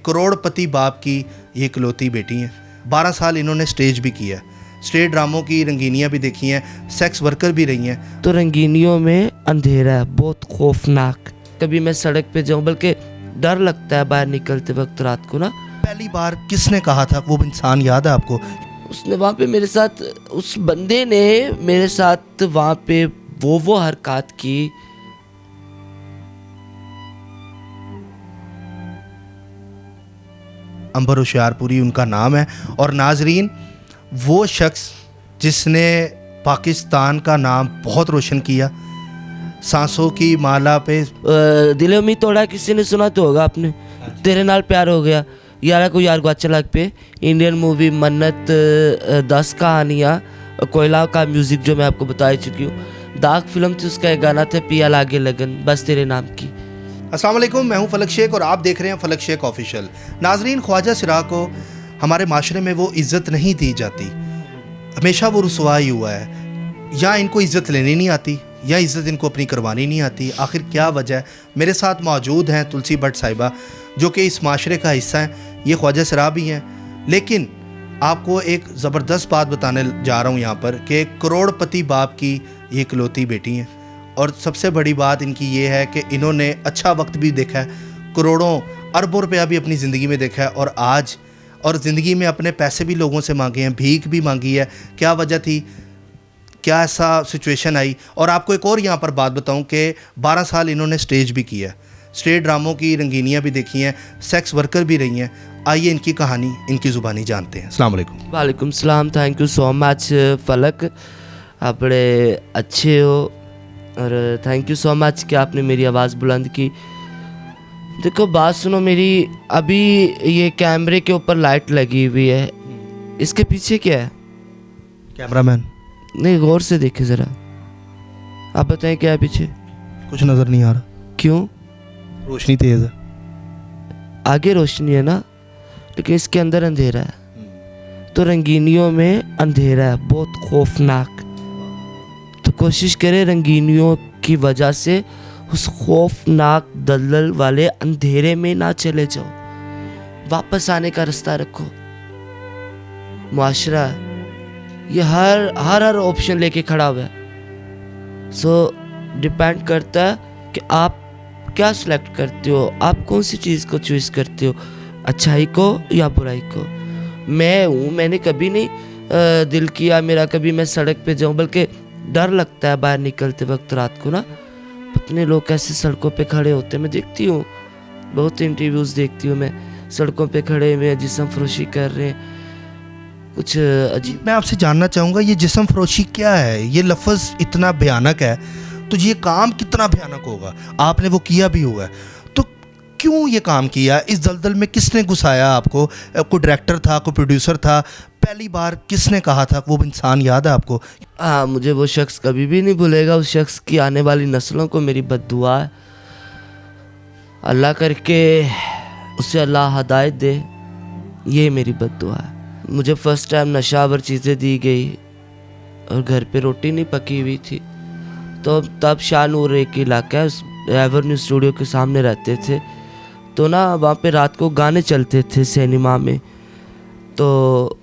करोड़पति बाप की ये इकलौती बेटी हैं। 12 साल इन्होंने स्टेज भी किया, स्टेज ड्रामों की रंगीनियाँ भी देखी हैं, सेक्स वर्कर भी रही हैं। तो रंगीनियों में अंधेरा है, बहुत खौफनाक। कभी मैं सड़क पे जाऊँ, बल्कि डर लगता है बाहर निकलते वक्त रात को ना। पहली बार किसने कहा था, वो इंसान याद है आपको? उसने वहाँ पे मेरे साथ, उस बंदे ने मेरे साथ वहाँ पे वो हरकत की। अंबर होशियारपुरी उनका नाम है। और नाजरीन, वो शख्स जिसने पाकिस्तान का नाम बहुत रोशन किया, सांसों की माला पे दिल उम्मीद तोड़ा, किसी ने सुना तो होगा आपने, तेरे नाल प्यार हो गया, यारा को यार गुआचा लग पे, इंडियन मूवी मन्नत, 10 कहानियाँ, कोयला का म्यूज़िक जो मैं आपको बता चुकी हूँ, दाग फिल्म थी, उसका एक गाना था पिया लागे लगन, बस तेरे नाम की। अस्सलाम वालेकुम, मैं हूं फलक शेख और आप देख रहे हैं फलक शेख ऑफिशियल। नाजरीन, ख्वाजा सिराज को हमारे माशरे में वो इज़्ज़त नहीं दी जाती, हमेशा वो रुसवा ही हुआ है। या इनको इज़्ज़त लेनी नहीं आती, या इज़्ज़त इनको अपनी करवानी नहीं आती। आखिर क्या वजह है? मेरे साथ मौजूद हैं तुलसी भट्ट साहिबा, जो कि इस माशरे का हिस्सा हैं। ये ख्वाजा सिराज भी हैं। लेकिन आपको एक ज़बरदस्त बात बताने जा रहा हूँ यहाँ पर कि करोड़पति बाप की ये इकलौती बेटी हैं। और सबसे बड़ी बात इनकी ये है कि इन्होंने अच्छा वक्त भी देखा है, करोड़ों अरबों रुपया भी अपनी ज़िंदगी में देखा है, और आज और ज़िंदगी में अपने पैसे भी लोगों से मांगे हैं, भीख भी मांगी है। क्या वजह थी, क्या ऐसा सिचुएशन आई? और आपको एक और यहाँ पर बात बताऊँ कि 12 साल इन्होंने स्टेज भी किया, स्टेज ड्रामों की रंगीनियाँ भी देखी हैं, सेक्स वर्कर भी रही हैं। आइए इनकी कहानी इनकी ज़ुबानी जानते हैं। अस्सलाम वालेकुम। वालेकुम सलाम। थैंक यू सो मच फलक, आप बड़े अच्छे हो, और थैंक यू सो मच कि आपने मेरी आवाज़ बुलंद की। देखो बात सुनो मेरी, अभी ये कैमरे के ऊपर लाइट लगी हुई है, इसके पीछे क्या है? कैमरामैन, नहीं, गौर से देखे ज़रा, आप बताएं क्या है पीछे? कुछ नज़र नहीं आ रहा। क्यों? रोशनी तेज़ है। आगे रोशनी है ना, लेकिन इसके अंदर अंधेरा है। तो रंगीनियों में अंधेरा है, बहुत खौफनाक। तो कोशिश करें रंगीनियों की वजह से उस खौफनाक दलदल वाले अंधेरे में ना चले जाओ, वापस आने का रास्ता रखो। मुआशरा ये हर ऑप्शन लेके खड़ा हुआ है। सो डिपेंड करता है कि आप क्या सिलेक्ट करते हो, आप कौन सी चीज़ को चूज़ करते हो, अच्छाई को या बुराई को। मैंने कभी नहीं दिल किया मेरा कभी मैं सड़क पे जाऊं, बल्कि डर लगता है बाहर निकलते वक्त रात को ना। पतने लोग कैसे सड़कों पे खड़े होते हैं, मैं देखती हूँ, बहुत इंटरव्यूज़ देखती हूँ मैं, सड़कों पे खड़े हुए जिस्म फरोशी कर रहे हैं, कुछ अजीब। मैं आपसे जानना चाहूँगा, ये जिस्म फरोशी क्या है? ये लफ्ज़ इतना भयानक है, तो ये काम कितना भयानक होगा? आपने वो किया भी हुआ है, तो क्यों ये काम किया? इस दलदल में किसने घुसाया आपको? कोई डायरेक्टर था, कोई प्रोड्यूसर था? पहली बार किसने कहा था? वो इंसान याद है आपको? हाँ, मुझे वो शख्स कभी भी नहीं भूलेगा। उस शख्स की आने वाली नस्लों को मेरी बद्दुआ है, अल्लाह करके उसे अल्लाह हदायत दे, ये मेरी बद्दुआ है। मुझे फ़र्स्ट टाइम नशावर चीज़ें दी गई और घर पे रोटी नहीं पकी हुई थी। तो तब शाहनूर एक इलाका है, उस एवर्न्यू स्टूडियो के सामने रहते थे, तो ना वहाँ पे रात को गाने चलते थे सिनेमा में। तो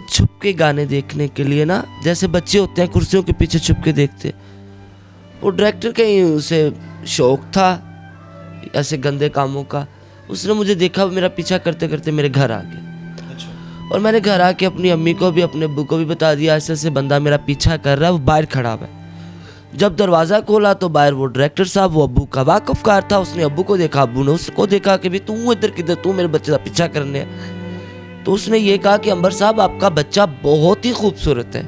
छुप के गाने देखने के लिए ना, जैसे बच्चे होते हैं कुर्सियों के पीछे छुप के देखते, वो डायरेक्टर का ही उसे शौक़ था ऐसे गंदे कामों का। उसने मुझे देखा, मेरा पीछा करते करते मेरे घर आ गया। और मैंने घर आके अपनी अम्मी को भी अपने अब्बू को भी बता दिया, ऐसे ऐसे बंदा मेरा पीछा कर रहा है, वो बाहर खड़ा हुआ है। जब दरवाज़ा खोला तो बाहर वो डायरेक्टर साहब, वो अब्बू का वाकफकार था, उसने अब्बू को देखा, अब्बू ने उसको देखा कि भी तू इधर किधर, तू मेरे बच्चे का पीछा करने है। तो उसने ये कहा कि अंबर साहब आपका बच्चा बहुत ही खूबसूरत है,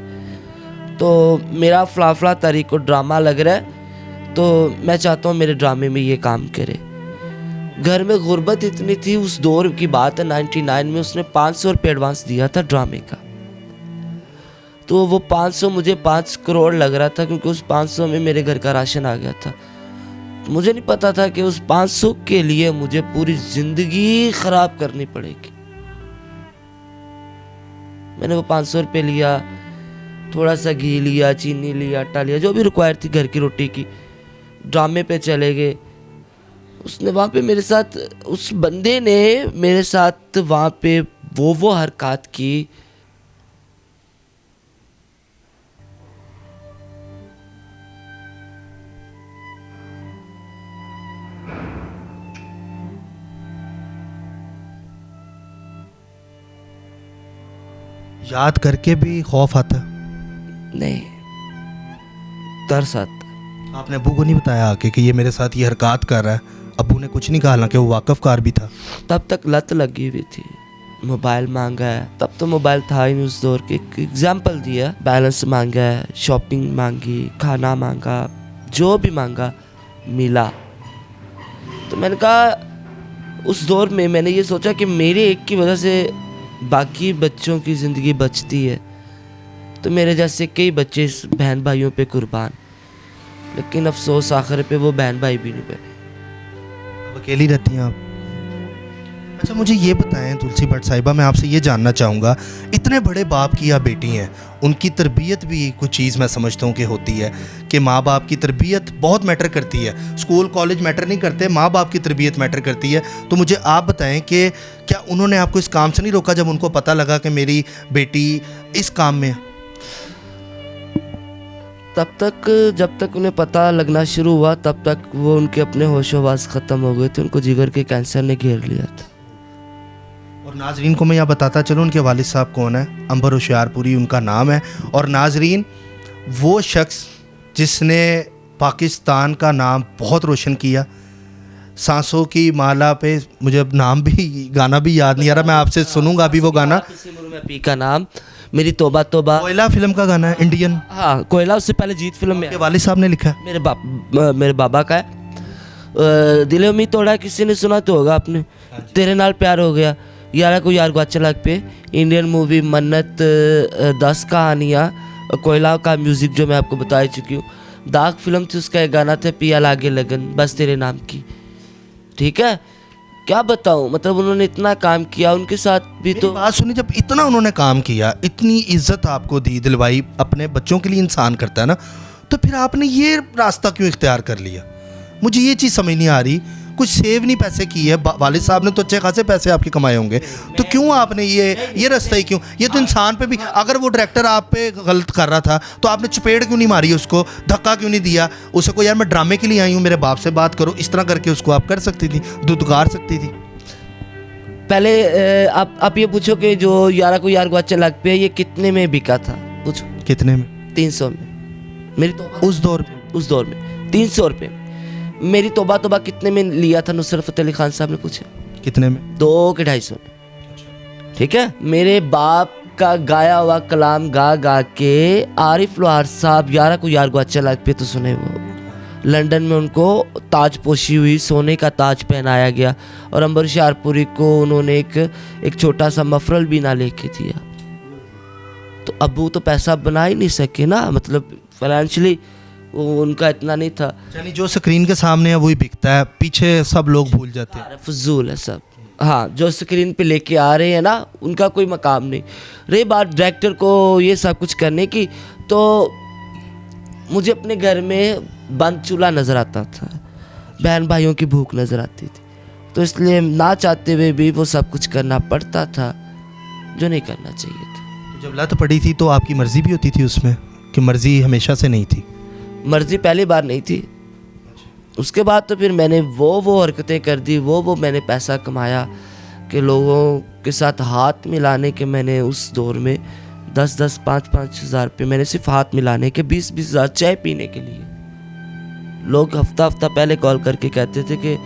तो मेरा फलाफला तारीख को ड्रामा लग रहा है, तो मैं चाहता हूँ मेरे ड्रामे में ये काम करे। घर में गुर्बत इतनी थी, उस दौर की बात है 99 में, उसने 500 रुपये एडवांस दिया था ड्रामे का। तो वो 500 मुझे 5 करोड़ लग रहा था, क्योंकि उस 500 में मेरे घर का राशन आ गया था। मुझे नहीं पता था कि उस 500 के लिए मुझे पूरी ज़िंदगी ख़राब करनी पड़ेगी। मैंने वो 500 रुपये लिया, थोड़ा सा घी लिया, चीनी लिया, आटा लिया, जो भी रिक्वायर थी घर की रोटी की, ड्रामे पे चले गए। उसने वहाँ पे मेरे साथ, उस बंदे ने मेरे साथ वहाँ पे वो हरकत की। याद करके भी खौफ आता? नहीं, तरस आता। आपने अबू को नहीं बताया आके कि ये मेरे साथ ये हरकत कर रहा है? अबू ने कुछ नहीं कहा, हालांकि वो वाकफ़कार भी था। तब तक लत लगी हुई थी। मोबाइल मांगा है, तब तो मोबाइल था ही नहीं उस दौर के। एक एग्जाम्पल दिया, बैलेंस मांगा है, शॉपिंग मांगी, खाना मांगा, जो भी मांगा मिला। तो मैंने कहा, उस दौर में मैंने ये सोचा कि मेरे एक की वजह से बाकी बच्चों की ज़िंदगी बचती है, तो मेरे जैसे कई बच्चे इस बहन भाइयों पे कुर्बान। लेकिन अफसोस आखिर पे वो बहन भाई भी नहीं बने। अब अकेली रहती हैं आप? अच्छा, मुझे ये बताएं तुलसी भट्ट साहिबा, मैं आपसे ये जानना चाहूँगा, इतने बड़े बाप की आप बेटी हैं, उनकी तरबियत भी कुछ चीज़ मैं समझता हूँ कि होती है कि माँ बाप की तरबियत बहुत मैटर करती है। स्कूल कॉलेज मैटर नहीं करते, माँ बाप की तरबियत मैटर करती है। तो मुझे आप बताएं कि क्या उन्होंने आपको इस काम से नहीं रोका जब उनको पता लगा कि मेरी बेटी इस काम में है? तब तक, जब तक उन्हें पता लगना शुरू हुआ, तब तक वो उनके अपने होशोवास ख़त्म हो गए थे। उनको जिगर के कैंसर ने घेर लिया था। और नाजरीन को मैं यहाँ बताता चलूँ उनके वालिद साहब कौन है। अंबर होशियारपुरी उनका नाम है। और नाजरीन, वो शख्स जिसने पाकिस्तान का नाम बहुत रोशन किया। सांसों की माला पे, मुझे अब नाम भी, गाना भी याद नहीं आ रहा, मैं आपसे सुनूंगा अभी वो गाना। पी का नाम मेरी तोबा तोबा, कोयला फिल्म का गाना है, इंडियन। हाँ, कोयला उससे पहले जीत फिल्म में वालिद साहब ने लिखा है। मेरे बाबा का है। दिले उम्मीद तोड़ा, किसी ने सुना तो होगा आपने। तेरे नाल प्यार हो गया, यारा को यार को अच्छा लग पे, इंडियन मूवी मन्नत, 10 कहानियाँ, कोयला का म्यूज़िक जो मैं आपको बता चुकी हूँ। दाग फिल्म थी, उसका एक गाना था पिया लागे लगन, बस तेरे नाम की। ठीक है, क्या बताऊँ, मतलब उन्होंने इतना काम किया, उनके साथ भी। तो बात सुनी, जब इतना उन्होंने काम किया, इतनी इज्जत आपको दी, दिलवाई, अपने बच्चों के लिए इंसान करता है ना, तो फिर आपने ये रास्ता क्यों इख्तियार कर लिया? मुझे ये चीज़ समझ नहीं आ रही। कुछ सेव नहीं पैसे किए, वालिद साहब ने तो अच्छे खासे पैसे आपके कमाए होंगे, तो क्यों आपने ये रास्ता ही क्यों? ये तो इंसान पे भी, अगर वो डायरेक्टर आप पे गलत कर रहा था तो आपने चपेट क्यों नहीं मारी उसको, धक्का क्यों नहीं दिया उसे? को यार मैं ड्रामे के लिए आई हूँ, मेरे बाप से बात करो, इस तरह करके उसको आप कर सकती थी, दुदगार सकती थी। पहले आप ये पूछो कि जो यारा को यार को अच्छा लग पे, ये कितने में बिका था? पूछो। कितने में? 300 में। मेरी तो उस दौर में 300 रुपये। मेरी तोबा तोबा कितने में लिया था नुसरत फ़तेह अली खान साहब ने? पूछा। कितने में? 2 के 250 में। ठीक है, मेरे बाप का गाया हुआ कलाम गा गा के आरिफ लोहार साहब यारा को यार को अच्छा लग पे तो सुने। वो लंदन में उनको ताज पोशी हुई, सोने का ताज पहनाया गया, और अंबर होशियारपुरी को उन्होंने एक छोटा सा मफरल भी ना लेके दिया। तो अबू तो पैसा बना ही नहीं सके ना, मतलब फाइनेंशियली उनका इतना नहीं था। यानी जो स्क्रीन के सामने है वही बिकता है, पीछे सब लोग भूल जाते हैं, फजूल है सब। हाँ, जो स्क्रीन पे लेके आ रहे हैं ना, उनका कोई मकाम नहीं। रही बात डायरेक्टर को ये सब कुछ करने की, तो मुझे अपने घर में बंद चूल्हा नज़र आता था, बहन भाइयों की भूख नज़र आती थी, तो इसलिए ना चाहते हुए भी वो सब कुछ करना पड़ता था जो नहीं करना चाहिए था। जब लत पड़ी थी तो आपकी मर्जी भी होती थी उसमें, कि मर्जी हमेशा से नहीं थी? मर्जी पहली बार नहीं थी, उसके बाद तो फिर मैंने वो हरकतें कर दी, वो मैंने पैसा कमाया कि लोगों के साथ हाथ मिलाने के, मैंने उस दौर में 10-10, 5-5 हज़ार रुपये मैंने सिर्फ हाथ मिलाने के, 20-20 हज़ार चाय पीने के लिए। लोग हफ्ता पहले कॉल करके कहते थे कि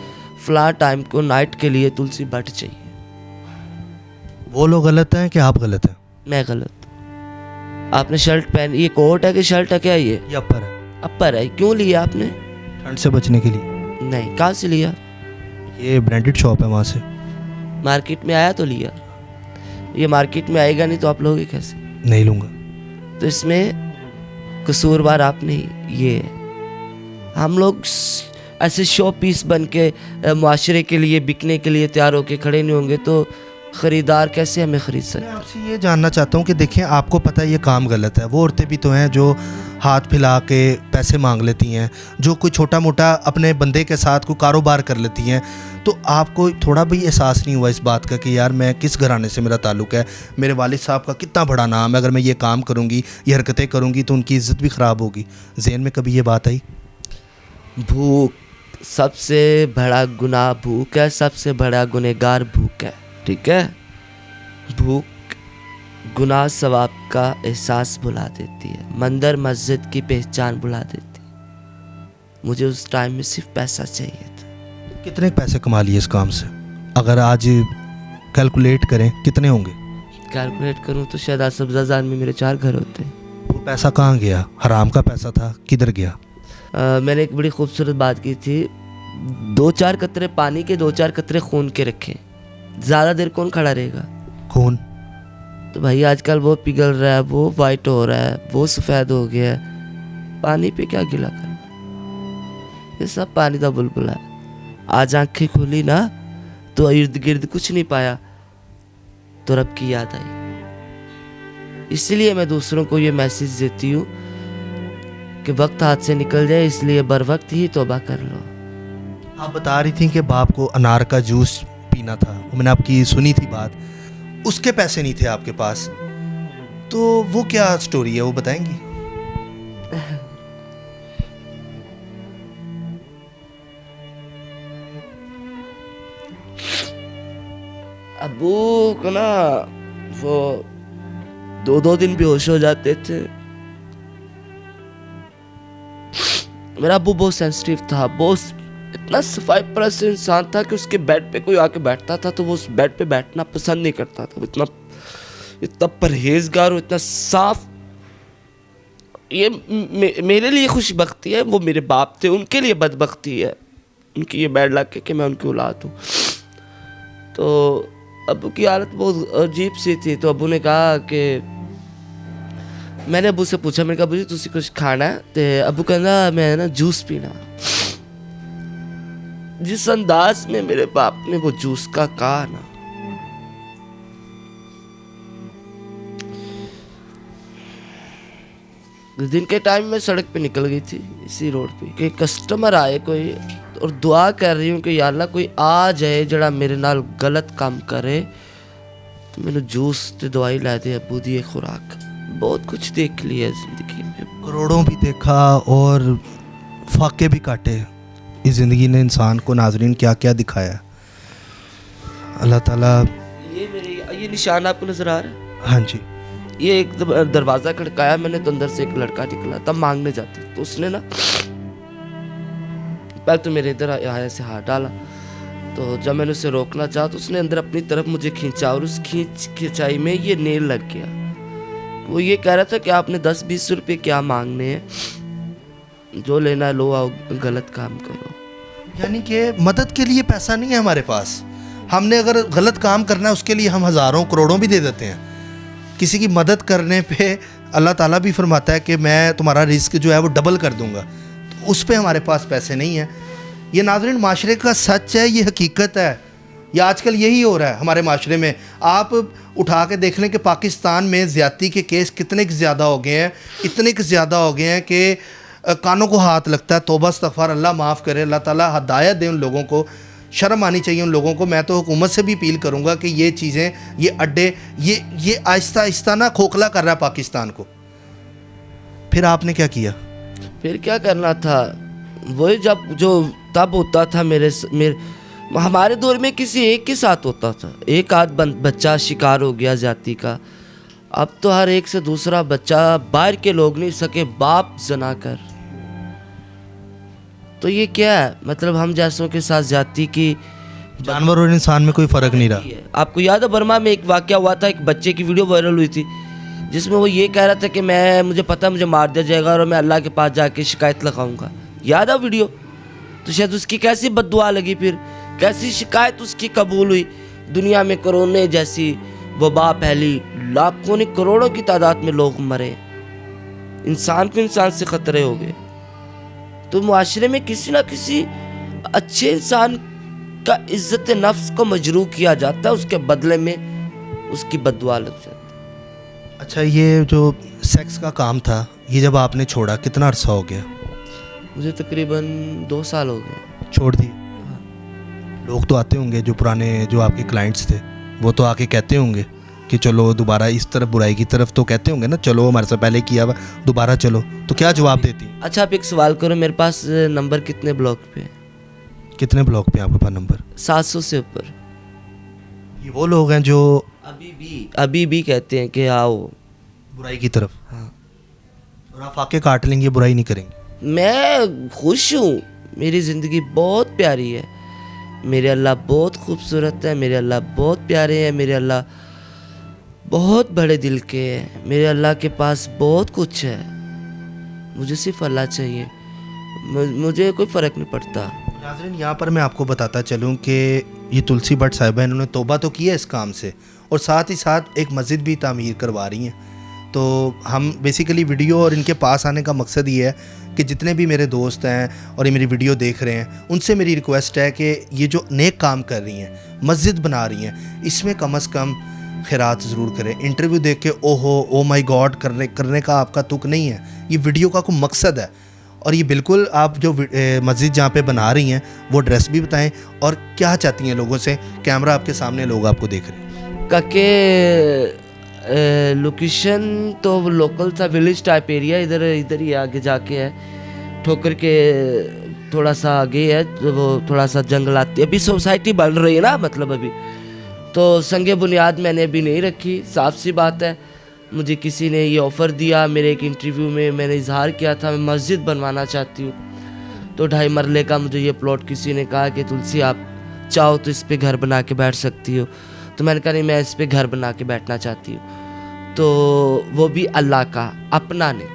फ़लाँ टाइम को नाइट के लिए तुलसी भट्ट चाहिए। वो लोग गलत हैं कि आप गलत हैं? मैं गलत। आपने शर्ट पहन, ये कोट है कि शर्ट है, क्या ये अपर है? अपर है। क्यों लिया आपने? ठंड से बचने के लिए। नहीं, कहाँ से लिया? ये ब्रांडेड शॉप है, वहाँ से मार्केट में आया तो लिया। ये मार्केट में आएगा नहीं तो आप लोगे कैसे? नहीं लूँगा। तो इसमें कसूरवार आप नहीं, ये है। हम लोग ऐसे शो पीस बन के मुआशरे के लिए बिकने के लिए तैयार होके खड़े नहीं होंगे तो ख़रीदार कैसे हमें ख़रीद सकते। मैं आपसे ये जानना चाहता हूँ कि देखें, आपको पता है ये काम गलत है, वो औरतें भी तो हैं जो हाथ फैला के पैसे मांग लेती हैं, जो कोई छोटा मोटा अपने बंदे के साथ कोई कारोबार कर लेती हैं, तो आपको थोड़ा भी एहसास नहीं हुआ इस बात का कि यार मैं किस घराने से मेरा ताल्लुक़ है, मेरे वालिद साहब का कितना बड़ा नाम है, अगर मैं ये काम करूँगी, ये हरकतें करूँगी तो उनकी इज़्ज़त भी ख़राब होगी। ज़हन में कभी ये बात आई? भूख सबसे बड़ा गुनाह भूख है, सबसे बड़ा गुनहगार भूख है, ठीक है। भूख गुनाह सवाब का एहसास भुला देती है, मंदिर मस्जिद की पहचान भुला देती है। मुझे उस टाइम में सिर्फ पैसा चाहिए था। कितने पैसे कमा लिए इस काम से? अगर आज कैलकुलेट करें कितने होंगे? कैलकुलेट करूं तो शायद आज सब्ज़ाज़ान में मेरे 4 घर होते हैं। वो पैसा कहाँ गया? हराम का पैसा था, किधर गया? मैंने एक बड़ी खूबसूरत बात की थी, 2-4 कतरे पानी के, 2-4 कतरे खून के रखे, ज़्यादा देर कौन खड़ा रहेगा? खून? तो भाई आजकल वो पिघल रहा है, वो वाइट हो रहा है, वो सफ़ेद हो गया है, पानी पे क्या गिला करना? ये सब पानी का बुलबुला है। आज आंखें खुली ना तो इर्द गिर्द कुछ नहीं पाया, तो रब की याद आई। इसलिए मैं दूसरों को ये मैसेज देती हूँ कि वक्त हाथ से निकल जाए, इसलिए बर वक्त ही तौबा कर लो। आप बता रही थी कि बाप को अनार का जूस पीना था, मैंने आपकी सुनी थी बात, उसके पैसे नहीं थे आपके पास, तो वो क्या स्टोरी है, वो बताएंगी? अबू को ना वो 2-2 दिन बेहोश हो जाते थे। मेरा अबू बहुत सेंसिटिव था, बहुत इतना सफाई परस्त इंसान था कि उसके बेड पे कोई आके बैठता था तो वो उस बेड पे बैठना पसंद नहीं करता था। इतना परहेजगार और इतना साफ। ये मेरे लिए खुशबख्ती है, वो मेरे बाप थे, उनके लिए बदबख्ती है, उनकी ये बैड लक है कि मैं उनकी औलाद हूँ। तो अबू की हालत बहुत अजीब सी थी। तो अबू ने कहा कि मैंने अबू से पूछा, मैंने कहा अबू जी तुसी कुछ खाना है? तो अबू कहना मैं ना जूस पीना। जिस अंदाज में मेरे बाप ने वो जूस का कहा ना, दिन के टाइम में सड़क पे निकल गई थी इसी रोड पे कि कस्टमर आए कोई, और दुआ कर रही हूँ कि या अल्लाह कोई आ जाए जड़ा मेरे नाल गलत काम करे तो मैंने जूस ते दवाई ला दे, अबू दी खुराक। बहुत कुछ देख लिया जिंदगी में, करोड़ों भी देखा और फाके भी काटे। इस ज़िंदगी ने इंसान को नाजरीन क्या क्या दिखाया। अल्लाह ताला। ये निशान आपको नजर आ रहा है? हाँ जी। ये एक दरवाज़ा खड़काया मैंने तो अंदर से एक लड़का निकला, तब मांगने जाते तो उसने ना पहले तो मेरे इधर आया से हाथ डाला, तो जब मैंने उसे रोकना चाहा तो उसने अंदर अपनी तरफ मुझे खींचा और उस खिंचाई में ये नेल लग गया। वो ये कह रहा था कि आपने 10-20 रुपये क्या मांगने हैं, जो लेना है लो, आओ, गलत काम करो। यानी कि मदद के लिए पैसा नहीं है हमारे पास, हमने अगर गलत काम करना है उसके लिए हम हज़ारों करोड़ों भी दे देते हैं। किसी की मदद करने पे अल्लाह ताला भी फरमाता है कि मैं तुम्हारा रिस्क जो है वो डबल कर दूंगा, तो उस पे हमारे पास पैसे नहीं हैं। ये नाज़रीन माशरे का सच है, ये हकीकत है। ये आजकल यही हो रहा है हमारे माशरे में। आप उठा के देख लें कि पाकिस्तान में ज़्यादती के केस कितने ज़्यादा हो गए हैं, इतने ज़्यादा हो गए हैं कि कानों को हाथ लगता है। तौबा इस्तग़फ़ार, अल्लाह माफ़ करे, अल्लाह ताला हदायत दे उन लोगों को, शर्म आनी चाहिए उन लोगों को। मैं तो हुकूमत से भी अपील करूँगा कि ये चीज़ें, ये अड्डे, ये आहिस्ता आहिस्ता ना खोखला कर रहा है पाकिस्तान को। फिर आपने क्या किया? फिर क्या करना था, वही जब जो तब होता था मेरे हमारे दौर में किसी एक के साथ होता था, एक आध बच्चा शिकार हो गया जाति का। अब तो हर एक से दूसरा बच्चा, बाहर के लोग नहीं सके बाप जना कर। तो ये क्या है, मतलब हम जैसों के साथ जाति की, जानवर और इंसान में कोई फ़र्क नहीं रहा। आपको याद है बर्मा में एक वाकया हुआ था, एक बच्चे की वीडियो वायरल हुई थी जिसमें वो ये कह रहा था कि मुझे पता मुझे मार दिया जाएगा और मैं अल्लाह के पास जाके शिकायत लगाऊंगा। याद है वीडियो? तो शायद उसकी कैसी बद्दुआ लगी, फिर कैसी शिकायत उसकी कबूल हुई। दुनिया में कोरोना जैसी वबा फैली, लाखों ने करोड़ों की तादाद में लोग मरे, इंसान को इंसान से खतरे हो गए। तो मुआशरे में किसी ना किसी अच्छे इंसान का इज्जत नफ्स को मजरूह किया जाता है, उसके बदले में उसकी बद्दुआ लग जाती है। अच्छा, ये जो सेक्स का काम था, ये जब आपने छोड़ा कितना अरसा हो गया? मुझे तकरीबन 2 साल हो गए। छोड़ दिए? लोग तो आते होंगे, जो पुराने जो आपके क्लाइंट्स थे, वो तो आके कहते होंगे कि चलो दोबारा इस तरफ, बुराई की तरफ तो कहते होंगे ना, चलो हमारे से पहले किया हुआ दोबारा चलो, तो क्या जवाब देती? अच्छा, आप एक सवाल करो, मेरे पास नंबर कितने ब्लॉक पे है? कितने ब्लॉक पे आपके पास नंबर? 700 से ऊपर। ये वो लोग हैं जो अभी भी कहते हैं कि आओ बुराई की तरफ। हाँ। और आप आके काट लेंगे, बुराई नहीं करेंगे? मैं खुश हूँ, मेरी ज़िंदगी बहुत प्यारी है, मेरे अल्लाह बहुत खूबसूरत है, मेरे अल्लाह बहुत प्यारे हैं, मेरे अल्लाह बहुत बड़े दिल के हैं, मेरे अल्लाह के पास बहुत कुछ है। मुझे सिर्फ अल्लाह चाहिए, मुझे कोई फ़र्क नहीं पड़ता। नाज़रीन, यहाँ पर मैं आपको बताता चलूँ कि ये तुलसी भट्ट साहिबा, इन्होंने तौबा तो की है इस काम से, और साथ ही साथ एक मस्जिद भी तामीर करवा रही हैं। तो हम बेसिकली वीडियो और इनके पास आने का मकसद ये है कि जितने भी मेरे दोस्त हैं और ये मेरी वीडियो देख रहे हैं, उनसे मेरी रिक्वेस्ट है कि ये जो नेक काम कर रही हैं, मस्जिद बना रही हैं, इसमें कम से कम खैरात ज़रूर करें। इंटरव्यू देख के ओहो ओ माय गॉड करने का आपका तुक नहीं है, ये वीडियो का कोई मकसद है। और ये बिल्कुल आप जो मस्जिद जहाँ पे बना रही हैं वो एड्रेस भी बताएं और क्या चाहती हैं लोगों से। कैमरा आपके सामने, लोग आपको देख रहे हैं। काके लोकेशन तो लोकल था, विलेज टाइप एरिया, इधर ही आगे जाके है, ठोकर के थोड़ा सा आगे है, तो वो थोड़ा सा जंगलाती, अभी सोसाइटी बन रही है ना, मतलब अभी तो संगे बुनियाद मैंने अभी नहीं रखी। साफ सी बात है, मुझे किसी ने ये ऑफ़र दिया, मेरे एक इंटरव्यू में मैंने इजहार किया था मैं मस्जिद बनवाना चाहती हूँ, तो 2.5 मरले का मुझे ये प्लॉट किसी ने कहा कि तुलसी आप चाहो तो इस पे घर बना के बैठ सकती हो। तो मैंने कहा नहीं, मैं इस पे घर बना के बैठना चाहती हूँ। तो वो भी अल्लाह का, अपना नहीं,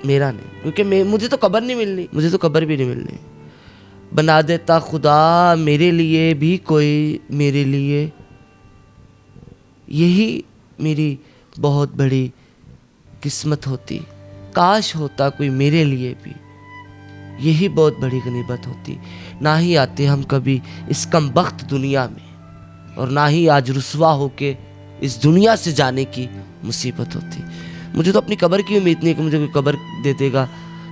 मेरा नहीं, क्योंकि मुझे तो कब्र नहीं मिलनी, मुझे तो कब्र भी नहीं मिलनी। बना देता खुदा मेरे लिए भी कोई, मेरे लिए यही मेरी बहुत बड़ी किस्मत होती, काश होता कोई मेरे लिए भी, यही बहुत बड़ी गनीमत होती। ना ही आते हम कभी इस कमबख्त दुनिया में, और ना ही आज रुसवा होके इस दुनिया से जाने की मुसीबत होती। मुझे तो अपनी कब्र की उम्मीद नहीं है कि मुझे कोई कब्र दे देगा,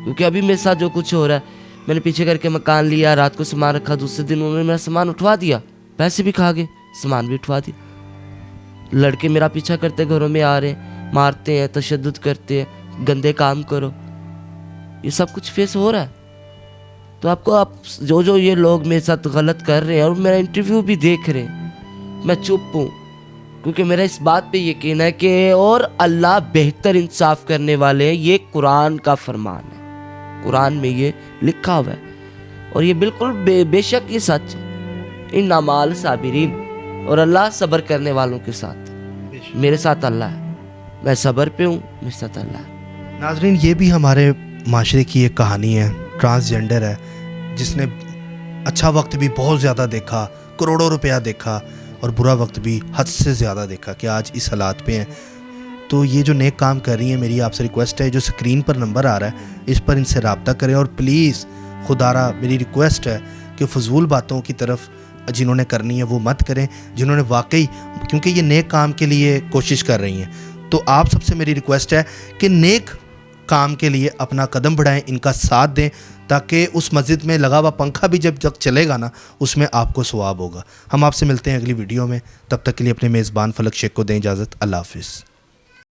क्योंकि अभी मेरे साथ जो कुछ हो रहा है, मैंने पीछे करके मकान लिया, रात को सामान रखा, दूसरे दिन उन्होंने मेरा सामान उठवा दिया, पैसे भी खा गए, सामान भी उठवा दिया। लड़के मेरा पीछा करते घरों में आ रहे हैं, मारते हैं, तशद्दुद करते हैं, गंदे काम करो, ये सब कुछ फेस हो रहा है। तो आपको आप जो ये लोग मेरे साथ गलत कर रहे हैं और मेरा इंटरव्यू भी देख रहे हैं, मैं चुप हूँ, क्योंकि मेरा इस बात पे यकीन है कि और अल्लाह बेहतर इंसाफ करने वाले हैं। ये कुरान का फरमान है, कुरान में ये लिखा हुआ है, और ये बिल्कुल बेशक ये सच, इन नमाल साबिरीन, और अल्लाह सब्र करने वालों के साथ। मेरे साथ अल्लाह है, मैं सब्र पे हूँ, मेरे साथ अल्लाह है। नाजरीन, ये भी हमारे माशरे की एक कहानी है। ट्रांसजेंडर है जिसने अच्छा वक्त भी बहुत ज़्यादा देखा, करोड़ों रुपया देखा, और बुरा वक्त भी हद से ज़्यादा देखा कि आज इस हालात पे हैं। तो ये जो नेक काम कर रही है, मेरी आपसे रिक्वेस्ट है, जो स्क्रीन पर नंबर आ रहा है इस पर इनसे रब्ता करें, और प्लीज़ खुदारा मेरी रिक्वेस्ट है कि फजूल बातों की तरफ जिन्होंने करनी है वो मत करें, जिन्होंने वाकई, क्योंकि ये नेक काम के लिए कोशिश कर रही हैं। तो आप सबसे मेरी रिक्वेस्ट है कि नेक काम के लिए अपना कदम बढ़ाएं, इनका साथ दें, ताकि उस मस्जिद में लगा हुआ पंखा भी जब तक चलेगा ना, उसमें आपको सवाब होगा। हम आपसे मिलते हैं अगली वीडियो में, तब तक के लिए अपने मेज़बान फलक शेख को दें इजाज़त। अल्लाह हाफिज़।